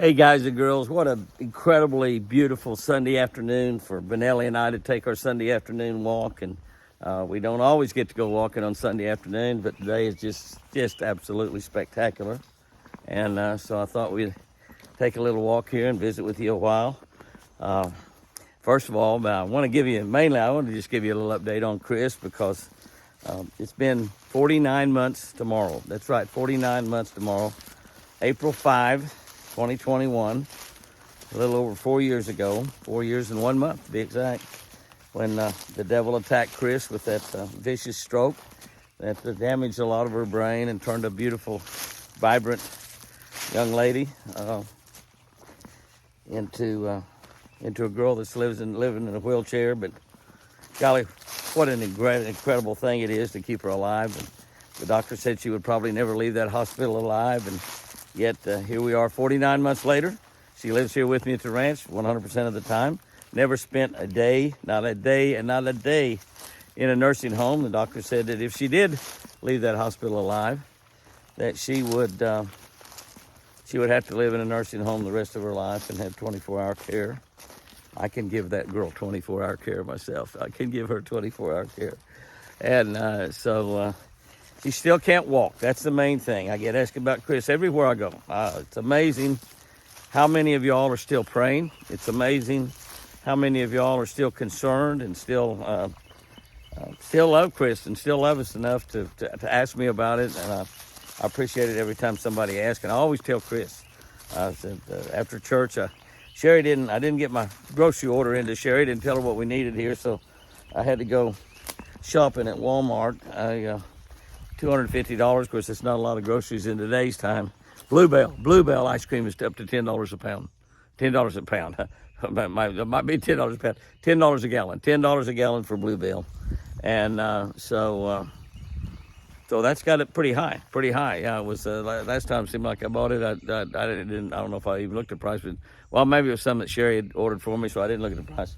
Hey guys and girls, what an incredibly beautiful Sunday afternoon for Benelli and I to take our Sunday afternoon walk. And we don't always get to go walking on Sunday afternoon, but today is just absolutely spectacular. And so I thought we'd take a little walk here and visit with you a while. First of all, I want to just give you a little update on Chris because it's been 49 months tomorrow. That's right, 49 months tomorrow, April 5. 2021, a little over 4 years ago, 4 years and 1 month to be exact, when the devil attacked Chris with that vicious stroke that damaged a lot of her brain and turned a beautiful, vibrant young lady into a girl that's living in a wheelchair. But golly, what an incredible thing it is to keep her alive. And the doctor said she would probably never leave that hospital alive, and yet here we are 49 months later. She lives here with me at the ranch 100% of the time. Never spent a day, not a day in a nursing home. The doctor said that if she did leave that hospital alive, that she would have to live in a nursing home the rest of her life and have 24-hour care. I can give that girl 24-hour care myself. I can give her 24-hour care. And so she still can't walk. That's the main thing. I get asked about Chris everywhere I go. It's amazing how many of y'all are still praying. It's amazing how many of y'all are still concerned and still love Chris and still love us enough to ask me about it. And I appreciate it every time somebody asks. And I always tell Chris, I said, after church, I didn't get my grocery order into Sherry. Didn't tell her what we needed here, so I had to go shopping at Walmart. $250. Of course, it's not a lot of groceries in today's time. Bluebell ice cream is up to $10 a pound. $10 a pound. It might be $10 a pound. $10 a gallon. $10 a gallon for Bluebell. And so that's got it pretty high. Pretty high. Yeah, it was last time it seemed like I bought it. I don't know if I even looked at the price, but maybe it was some that Sherry had ordered for me, so I didn't look at the price.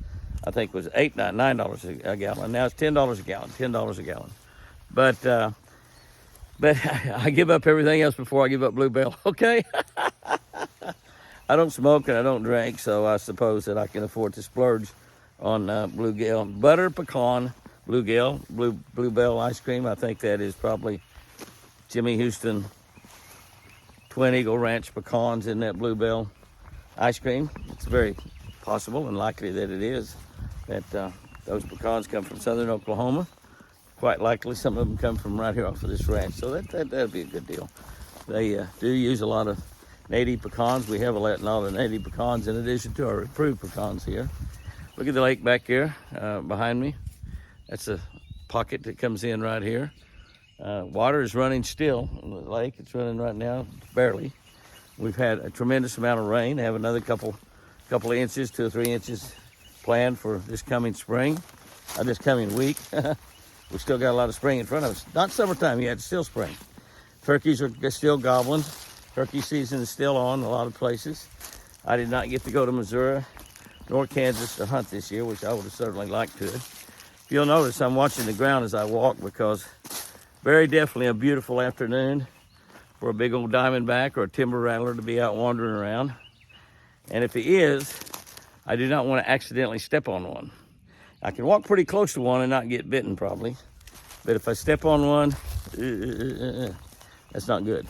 I think it was $9 a gallon. Now it's $10 a gallon. $10 a gallon. But I give up everything else before I give up Bluebell, okay? I don't smoke and I don't drink, so I suppose that I can afford to splurge on Bluebell. Butter pecan Bluebell ice cream. I think that is probably Jimmy Houston Twin Eagle Ranch pecans in that Bluebell ice cream. It's very possible and likely that it is, that those pecans come from southern Oklahoma. Quite likely some of them come from right here off of this ranch, so that'd be a good deal. They do use a lot of native pecans. We have a lot of native pecans in addition to our approved pecans here. Look at the lake back here behind me. That's a pocket that comes in right here. Water is running still in the lake. It's running right now, barely. We've had a tremendous amount of rain. Have another couple of inches, 2 or 3 inches planned for this coming spring, this coming week. We still got a lot of spring in front of us. Not summertime yet, it's still spring. Turkeys are still gobbling. Turkey season is still on in a lot of places. I did not get to go to Missouri nor Kansas to hunt this year, which I would have certainly liked to. If you'll notice, I'm watching the ground as I walk because very definitely a beautiful afternoon for a big old diamondback or a timber rattler to be out wandering around. And if he is, I do not want to accidentally step on one. I can walk pretty close to one and not get bitten probably, but if I step on one, that's not good.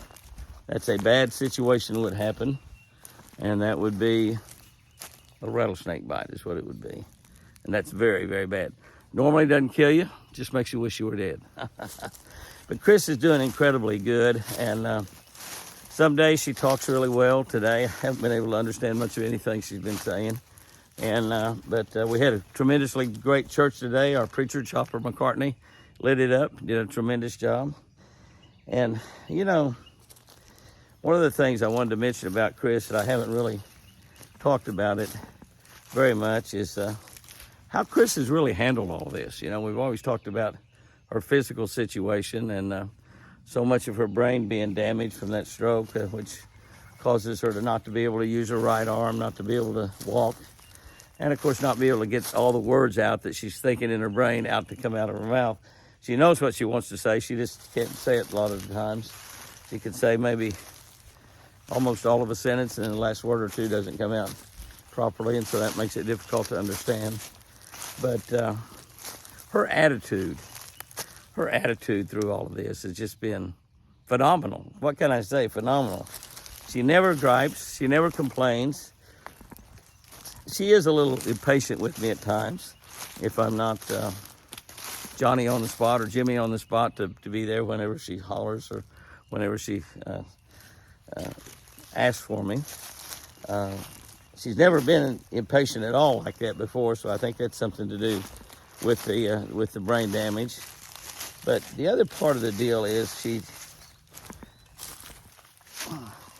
That's a bad situation would happen, and that would be a rattlesnake bite is what it would be. And that's very, very bad. Normally doesn't kill you, just makes you wish you were dead. But Chris is doing incredibly good, and some days she talks really well. Today, I haven't been able to understand much of anything she's been saying. But we had a tremendously great church today. Our preacher, Chopper McCartney, lit it up, did a tremendous job. And, you know, one of the things I wanted to mention about Chris that I haven't really talked about it very much is how Chris has really handled all this. You know, we've always talked about her physical situation and so much of her brain being damaged from that stroke, which causes her to not to be able to use her right arm, not to be able to walk. And of course, not be able to get all the words out that she's thinking in her brain out to come out of her mouth. She knows what she wants to say. She just can't say it a lot of the times. She could say maybe almost all of a sentence, and the last word or two doesn't come out properly, and so that makes it difficult to understand. But her attitude through all of this has just been phenomenal. What can I say? Phenomenal. She never gripes. She never complains. She is a little impatient with me at times if I'm not Johnny on the spot or Jimmy on the spot to be there whenever she hollers or whenever she asks for me. She's never been impatient at all like that before, so I think that's something to do with the brain damage. But the other part of the deal is she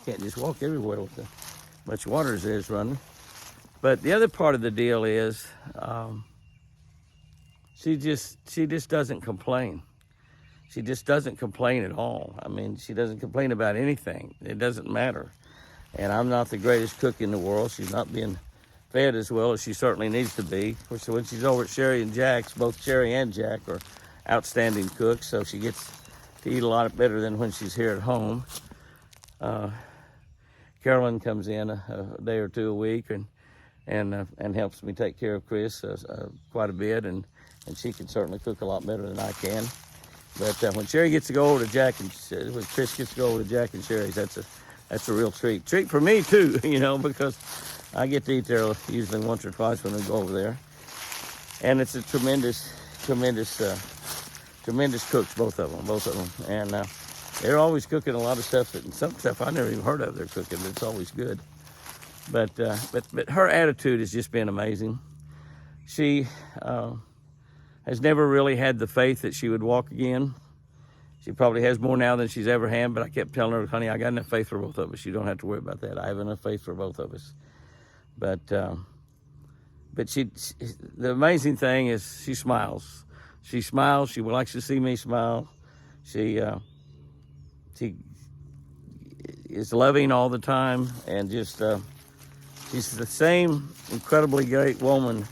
can't just walk everywhere with as much water as there is running. But the other part of the deal is she just doesn't complain. She just doesn't complain at all. I mean, she doesn't complain about anything. It doesn't matter. And I'm not the greatest cook in the world. She's not being fed as well as she certainly needs to be. So when she's over at Sherry and Jack's, both Sherry and Jack are outstanding cooks, so she gets to eat a lot better than when she's here at home. Carolyn comes in a day or two a week and helps me take care of Chris quite a bit, and she can certainly cook a lot better than I can. But when Sherry gets to go over to Jack and when Chris gets to go over to Jack and Sherry's, that's a real treat. Treat for me too, because I get to eat there usually once or twice when we go over there. And it's a tremendous cooks, both of them. And they're always cooking a lot of stuff and some stuff I never even heard of. They're cooking, but it's always good. But her attitude has just been amazing. She has never really had the faith that she would walk again. She probably has more now than she's ever had, but I kept telling her, honey, I got enough faith for both of us. You don't have to worry about that. I have enough faith for both of us. But she the amazing thing is she smiles. She smiles. She likes to see me smile. She is loving all the time, and just she's the same incredibly great woman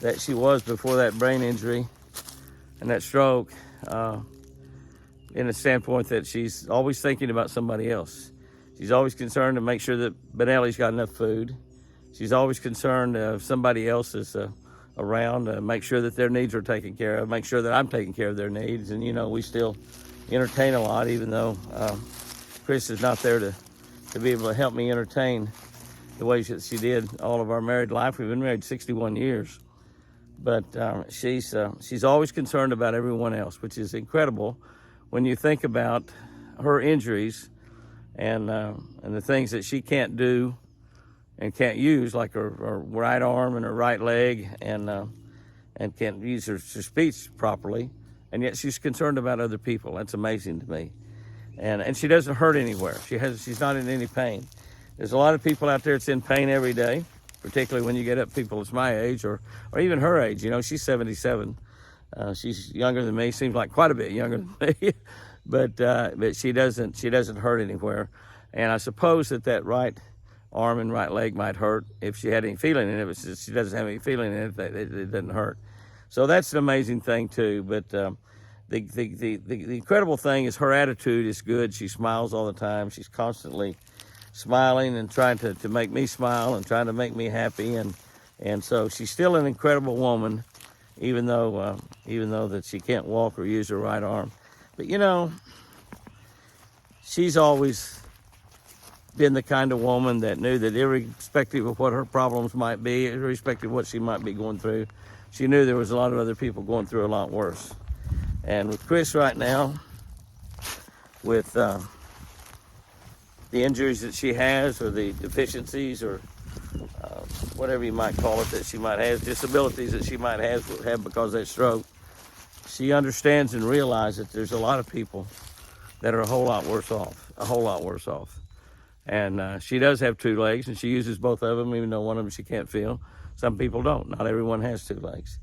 that she was before that brain injury and that stroke, in a standpoint that she's always thinking about somebody else. She's always concerned to make sure that Benelli's got enough food. She's always concerned if somebody else is around, make sure that their needs are taken care of, make sure that I'm taking care of their needs. And, we still entertain a lot, even though Chris is not there to be able to help me entertain the way that she did all of our married life. We've been married 61 years. But she's always concerned about everyone else, which is incredible when you think about her injuries and the things that she can't do and can't use, like her right arm and her right leg, and can't use her speech properly, and yet she's concerned about other people. That's amazing to me. And she doesn't hurt anywhere. She's not in any pain. There's a lot of people out there that's in pain every day, particularly when you get up people that's my age or even her age. She's 77. She's younger than me. Seems like quite a bit younger than me, but she doesn't hurt anywhere. And I suppose that right arm and right leg might hurt if she had any feeling in it. But she doesn't have any feeling in it, it doesn't hurt. So that's an amazing thing too. But the incredible thing is her attitude is good. She smiles all the time. She's constantly smiling and trying to make me smile and trying to make me happy. And so she's still an incredible woman, even though that she can't walk or use her right arm. But she's always been the kind of woman that knew that irrespective of what her problems might be, irrespective of what she might be going through, she knew there was a lot of other people going through a lot worse. And with Chris right now, with the injuries that she has, or the deficiencies, or whatever you might call it, that she might have, disabilities that she might have because of that stroke, she understands and realizes that there's a lot of people that are a whole lot worse off. And she does have two legs, and she uses both of them, even though one of them she can't feel. Some people don't. Not everyone has two legs.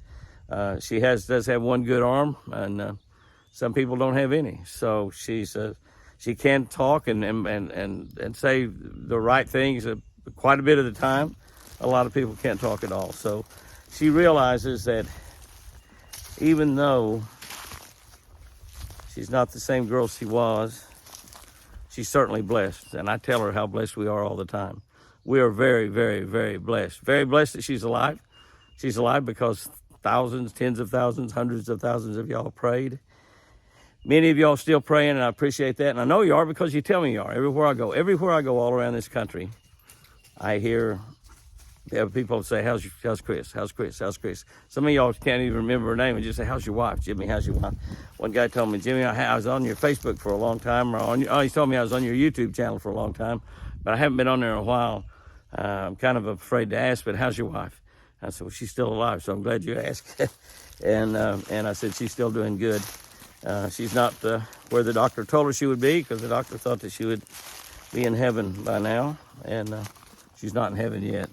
She does have one good arm, and some people don't have any. So she can talk and say the right things quite a bit of the time. A lot of people can't talk at all. So she realizes that even though she's not the same girl she was, she's certainly blessed. And I tell her how blessed we are all the time. We are very, very, very blessed. Very blessed that she's alive. She's alive because thousands, tens of thousands, hundreds of thousands of y'all prayed. Many of y'all still praying, and I appreciate that. And I know you are because you tell me you are. Everywhere I go all around this country, I hear people say, how's Chris? How's Chris? How's Chris? Some of y'all can't even remember her name and just say, how's your wife? Jimmy, how's your wife? One guy told me, Jimmy, I was on your Facebook for a long time. He told me I was on your YouTube channel for a long time, but I haven't been on there in a while. I'm kind of afraid to ask, but how's your wife? I said, well, she's still alive, so I'm glad you asked. and I said, she's still doing good. She's not where the doctor told her she would be, because the doctor thought that she would be in heaven by now, and she's not in heaven yet.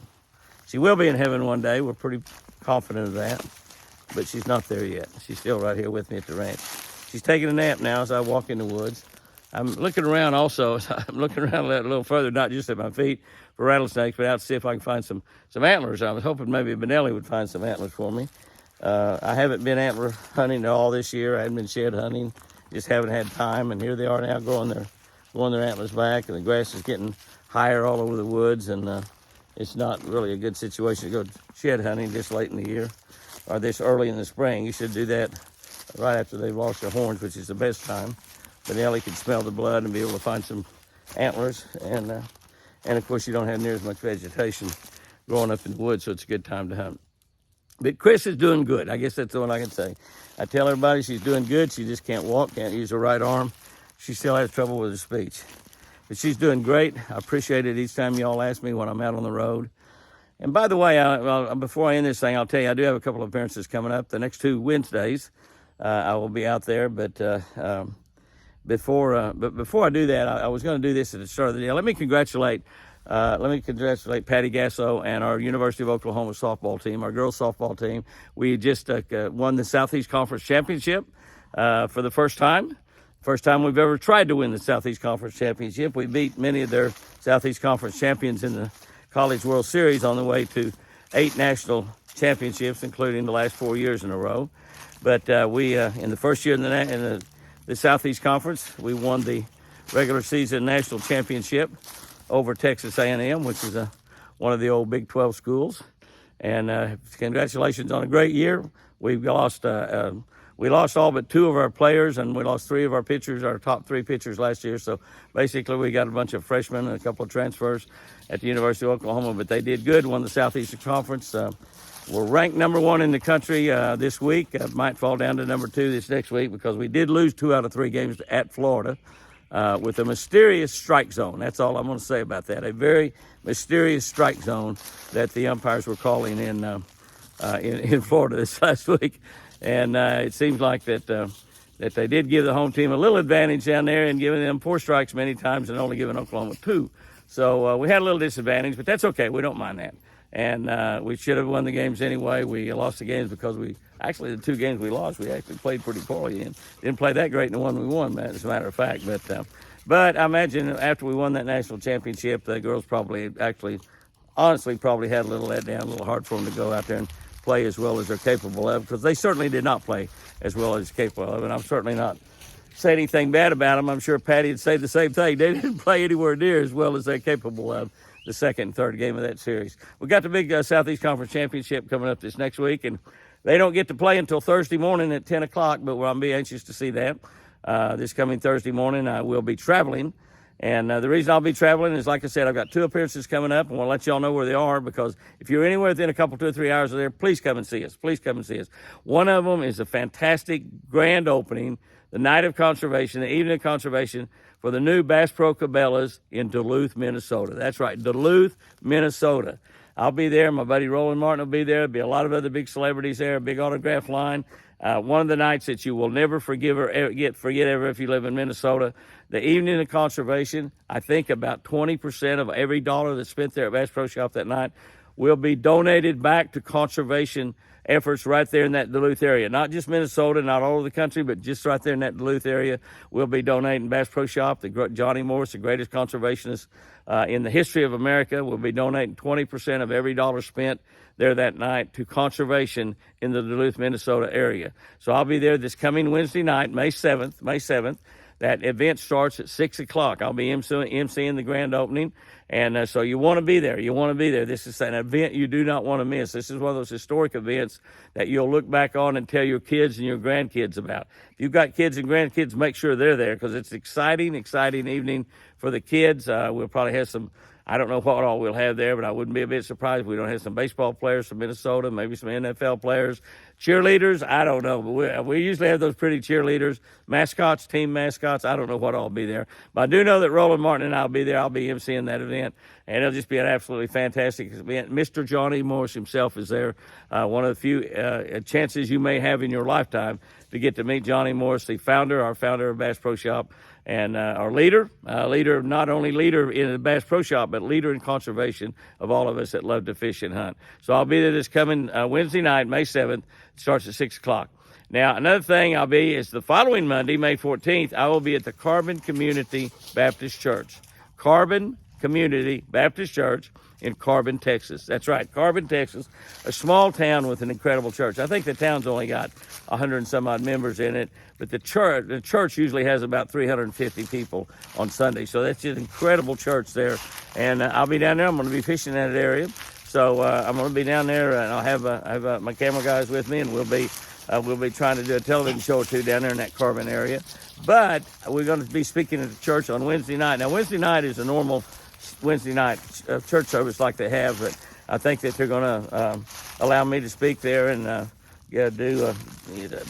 She will be in heaven one day. We're pretty confident of that, but she's not there yet. She's still right here with me at the ranch. She's taking a nap now as I walk in the woods. I'm looking around also. I'm looking around a little further, not just at my feet for rattlesnakes, but out to see if I can find some antlers. I was hoping maybe Benelli would find some antlers for me. I haven't been antler hunting at all this year. I haven't been shed hunting. Just haven't had time. And here they are now growing their antlers back, and the grass is getting higher all over the woods, and it's not really a good situation to go shed hunting this late in the year or this early in the spring. You should do that right after they've lost their horns, which is the best time. Benelli can smell the blood and be able to find some antlers, and of course you don't have near as much vegetation growing up in the woods, so it's a good time to hunt. But Chris is doing good. I guess that's the one I can say. I tell everybody she's doing good. She just can't walk, can't use her right arm. She still has trouble with her speech. But she's doing great. I appreciate it each time y'all ask me when I'm out on the road. And by the way, before I end this thing, I'll tell you, I do have a couple of appearances coming up. The next 2 Wednesdays, I will be out there. But before I do that, I was going to do this at the start of the day. Let me congratulate Patty Gasso and our University of Oklahoma softball team, our girls softball team. We just won the Southeast Conference Championship for the first time. First time we've ever tried to win the Southeast Conference Championship. We beat many of their Southeast Conference champions in the College World Series on the way to 8 national championships, including the last 4 years in a row. But we, in the first year in the Southeast Conference, we won the regular season national championship over Texas A&M, which is one of the old Big 12 schools. And congratulations on a great year. We lost all but 2 of our players, and we lost 3 of our pitchers, our top 3 pitchers last year. So basically we got a bunch of freshmen and a couple of transfers at the University of Oklahoma, but they did good, won the Southeastern Conference. We're ranked number 1 in the country this week. Might fall down to number 2 this next week because we did lose 2 out of 3 games at Florida with a mysterious strike zone. That's all I'm going to say about that. A very mysterious strike zone that the umpires were calling in Florida this last week. And it seems like that they did give the home team a little advantage down there in giving them 4 strikes many times and only giving Oklahoma 2. So we had a little disadvantage, but that's okay. We don't mind that. And we should have won the games anyway. We lost the games because the 2 games we lost, we actually played pretty poorly and didn't play that great in the one we won, as a matter of fact. But I imagine after we won that national championship, the girls honestly probably had a little let down, a little hard for them to go out there and play as well as they're capable of, because they certainly did not play as well as capable of, and I'm certainly not saying anything bad about them. I'm sure Patty would say the same thing. They didn't play anywhere near as well as they're capable of the second and third game of that series. We got the big Southeast Conference Championship coming up this next week, and they don't get to play until Thursday morning at 10 o'clock, but I'll be anxious to see that. This coming Thursday morning, I will be traveling. And the reason I'll be traveling is, like I said, I've got 2 appearances coming up, and we'll let y'all know where they are, because if you're anywhere within a couple, 2 or 3 hours of there, please come and see us. Please come and see us. One of them is a fantastic grand opening, the night of conservation, the evening of conservation for the new Bass Pro Cabela's in Duluth, Minnesota. That's right, Duluth, Minnesota. I'll be there. My buddy Roland Martin will be there. There'll be a lot of other big celebrities there, a big autograph line. One of the nights that you will never forget ever if you live in Minnesota. The evening of conservation, I think about 20% of every dollar that's spent there at Bass Pro Shop that night will be donated back to conservation efforts right there in that Duluth area. Not just Minnesota, not all over the country, but just right there in that Duluth area. We'll be donating Bass Pro Shop. Johnny Morris, the greatest conservationist in the history of America, will be donating 20% of every dollar spent there that night to conservation in the Duluth, Minnesota area. So I'll be there this coming Wednesday night, May 7th. That event starts at 6 o'clock. I'll be emceeing the grand opening. And so you want to be there. You want to be there. This is an event you do not want to miss. This is one of those historic events that you'll look back on and tell your kids and your grandkids about. If you've got kids and grandkids, make sure they're there, because it's an exciting evening for the kids. We'll probably have some, I don't know what all we'll have there, but I wouldn't be a bit surprised if we don't have some baseball players from Minnesota, maybe some NFL players, cheerleaders. I don't know, but we usually have those pretty cheerleaders, mascots, team mascots. I don't know what all will be there, but I do know that Roland Martin and I'll be there. I'll be emceeing that event, and it'll just be an absolutely fantastic event. Mr. Johnny Morris himself is there. One of the few chances you may have in your lifetime to get to meet Johnny Morris, the our founder of Bass Pro Shop, and our leader, not only leader in the Bass Pro Shop, but leader in conservation of all of us that love to fish and hunt. So I'll be there this coming Wednesday night, May 7th. It starts at 6 o'clock. Now, another thing I'll be is the following Monday, May 14th, I will be at the Carbon Community Baptist Church. Carbon Community Baptist Church in Carbon, Texas. That's right, Carbon, Texas, a small town with an incredible church. I think the town's only got 100 and some odd members in it, but the church usually has about 350 people on Sunday. So that's an incredible church there. And I'll be down there. I'm going to be fishing in that area. So I'm going to be down there, and I'll have my camera guys with me, and we'll be trying to do a television show or two down there in that Carbon area. But we're going to be speaking at the church on Wednesday night. Now, Wednesday night is a normal Wednesday night church service like they have, but I think that they're going to allow me to speak there and do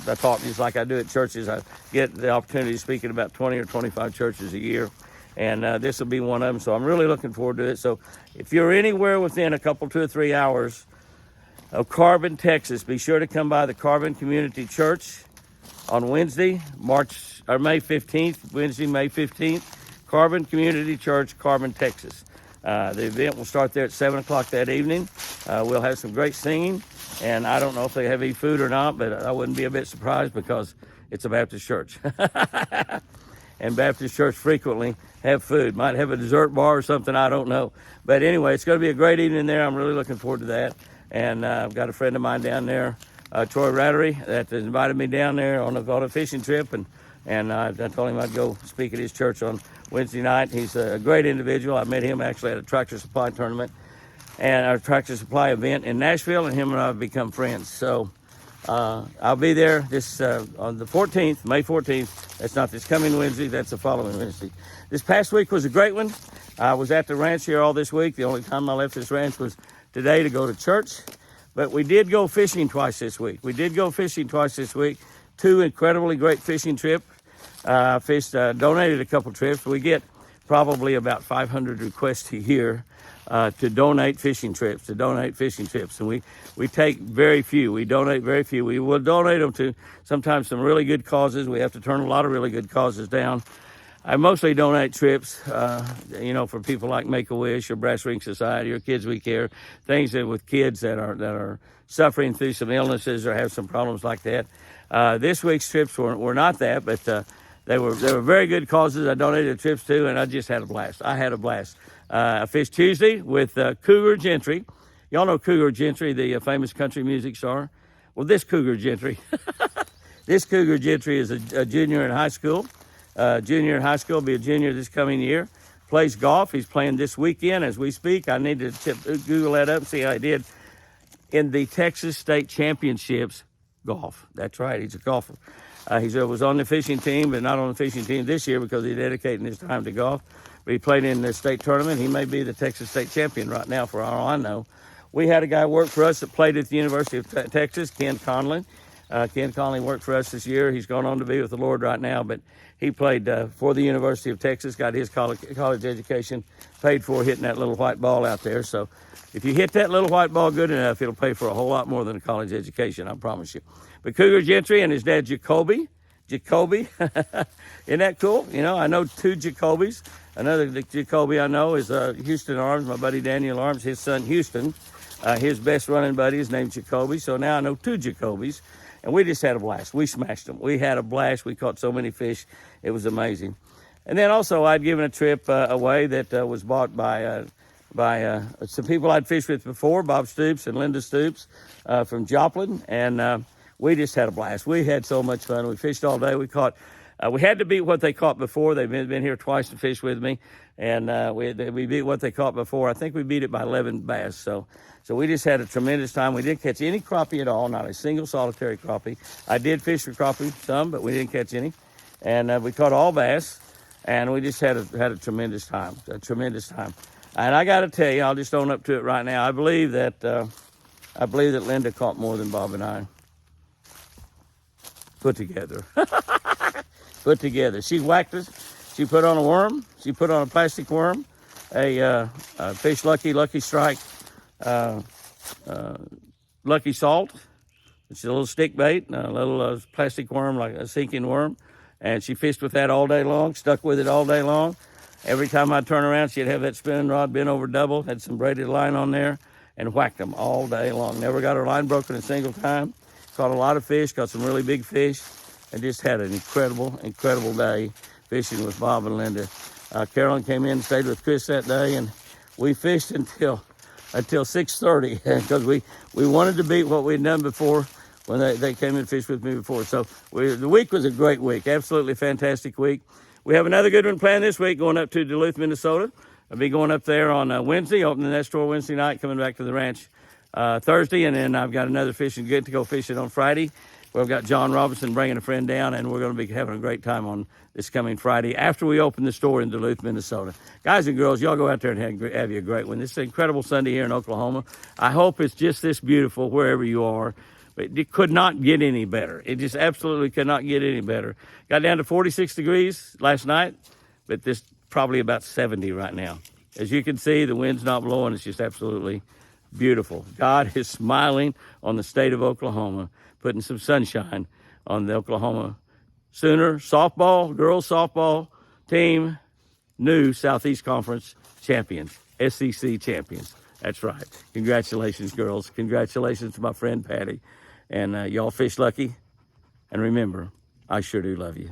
a talk just like I do at churches. I get the opportunity to speak at about 20 or 25 churches a year, and this will be one of them. So I'm really looking forward to it. So if you're anywhere within a couple, 2 or 3 hours of Carbon, Texas, be sure to come by the Carbon Community Church on Wednesday, May 15th, Wednesday, May 15th. Carbon Community Church, Carbon, Texas. The event will start there at 7 o'clock that evening. We'll have some great singing, and I don't know if they have any food or not, but I wouldn't be a bit surprised because it's a Baptist church. And Baptist church frequently have food. Might have a dessert bar or something, I don't know. But anyway, it's going to be a great evening there. I'm really looking forward to that. And I've got a friend of mine down there, Troy Rattery, that invited me down there on a fishing trip, and I told him I'd go speak at his church on Wednesday night. He's a great individual. I met him actually at a Tractor Supply tournament and our Tractor Supply event in Nashville, and him and I have become friends. So I'll be there this on the 14th, May 14th. That's not this coming Wednesday, that's the following Wednesday. This past week was a great one. I was at the ranch here all this week. The only time I left this ranch was today to go to church. But we did go fishing twice this week. 2 incredibly great fishing trips. Donated a couple trips. We get probably about 500 requests a year to donate fishing trips. And we take very few. We donate very few. We will donate them to sometimes some really good causes. We have to turn a lot of really good causes down. I mostly donate trips, for people like Make-A-Wish or Brass Ring Society or Kids We Care, things that with kids that are suffering through some illnesses or have some problems like that. This week's trips were not that, but they were very good causes. I donated trips to, and I just had a blast. I fished Tuesday with Cougar Gentry. Y'all know Cougar Gentry, the famous country music star. Well, this Cougar Gentry is a junior in high school. Will be a junior this coming year. Plays golf. He's playing this weekend as we speak. I need to Google that up and see how he did in the Texas State Championships golf. That's right. He's a golfer. He was on the fishing team, but not on the fishing team this year because he's dedicating his time to golf. But he played in the state tournament. He may be the Texas State champion right now, for all I know. We had a guy work for us that played at the University of Texas, Ken Conley. Ken Conley worked for us this year. He's gone on to be with the Lord right now, but he played for the University of Texas, got his college education paid for hitting that little white ball out there. So if you hit that little white ball good enough, it'll pay for a whole lot more than a college education, I promise you. But Cougar Gentry and his dad, Jacoby. Isn't that cool? I know 2 Jacobys. Another Jacoby I know is Houston Arms, my buddy Daniel Arms, his son Houston. His best running buddy is named Jacoby. So now I know 2 Jacobys. And we just had a blast. We smashed them. We had a blast. We caught so many fish. It was amazing. And then also I'd given a trip away that was bought by some people I'd fished with before, Bob Stoops and Linda Stoops from Joplin. And we just had a blast. We had so much fun. We fished all day. We caught We had to beat what they caught before. They've been here twice to fish with me, and we beat what they caught before. I think we beat it by 11 bass. So we just had a tremendous time. We didn't catch any crappie at all, not a single solitary crappie. I did fish for crappie some, but we didn't catch any. And we caught all bass, and we just had a tremendous time, And I got to tell you, I'll just own up to it right now. I believe that Linda caught more than Bob and I put together. Put together. She whacked us. She put on a worm. She put on a plastic worm, a Fish Lucky Strike, Lucky Salt. It's a little stick bait, a little plastic worm, like a sinking worm. And she fished with that all day long, stuck with it all day long. Every time I'd turn around, she'd have that spinning rod bent over double, had some braided line on there, and whacked them all day long. Never got her line broken a single time. Caught a lot of fish, caught some really big fish, and just had an incredible day fishing with Bob and Linda. Carolyn came in and stayed with Chris that day, and we fished until 6:30 because we wanted to beat what we'd done before when they came and fished with me before. So the week was a great week, absolutely fantastic week. We have another good one planned this week, going up to Duluth, Minnesota. I'll be going up there on Wednesday, opening that store Wednesday night, coming back to the ranch Thursday, and then I've got another fishing good to go fishing on Friday. We've got John Robinson bringing a friend down, and we're going to be having a great time on this coming Friday after we open the store in Duluth, Minnesota. Guys and girls, y'all go out there and have you a great one. This is an incredible Sunday here in Oklahoma. I hope it's just this beautiful wherever you are. But it could not get any better. It just absolutely could not get any better. Got down to 46 degrees last night, but this probably about 70 right now. As you can see, the wind's not blowing. It's just absolutely beautiful. God is smiling on the state of Oklahoma, putting some sunshine on the Oklahoma Sooner softball, girls softball team, new Southeast Conference champions, SEC champions. That's right. Congratulations, girls. Congratulations to my friend Patty. And y'all fish lucky. And remember, I sure do love you.